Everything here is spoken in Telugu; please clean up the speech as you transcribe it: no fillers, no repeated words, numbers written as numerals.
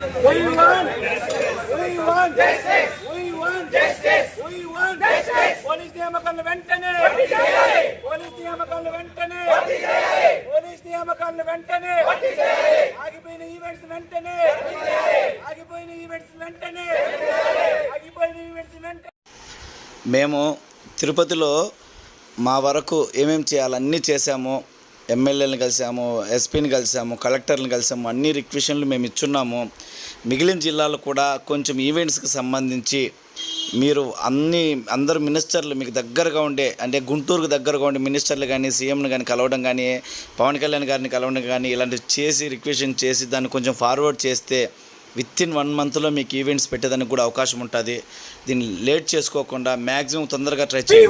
We want justice. We want justice. We want justice. Police నియామకాలను వెంటనే పోలీస్ నియామకాలను వెంటనే పోలీస్ నియామకాలను వెంటనే ఆగిపోయిన ఈవెంట్స్ వెంటనే ఆగిపోయిన ఈవెంట్స్ వెంటనే ఆగిపోయిన ఈవెంట్స్ వెంటనే. మేము తిరుపతిలో మా వరకు ఏమేమి చేయాలో అన్నీ చేశాము. ఎమ్మెల్యేలను కలిసాము, ఎస్పీని కలిసాము, కలెక్టర్ని కలిసాము, అన్ని రిక్వెషన్లు మేము ఇచ్చున్నాము. మిగిలిన జిల్లాలు కూడా కొంచెం ఈవెంట్స్కి సంబంధించి మీరు అందరు మినిస్టర్లు మీకు దగ్గరగా ఉండే, అంటే గుంటూరుకు దగ్గరగా ఉండే మినిస్టర్లు కానీ సీఎంని కానీ కలవడం కానీ పవన్ కళ్యాణ్ గారిని కలవడం కానీ ఇలాంటివి చేసి రిక్వెషన్ చేసి దాన్ని కొంచెం ఫార్వర్డ్ చేస్తే వితిన్ 1 మంత్లో మీకు ఈవెంట్స్ పెట్టేదానికి కూడా అవకాశం ఉంటుంది. దీన్ని లేట్ చేసుకోకుండా మ్యాక్సిమం తొందరగా ట్రై చేయండి.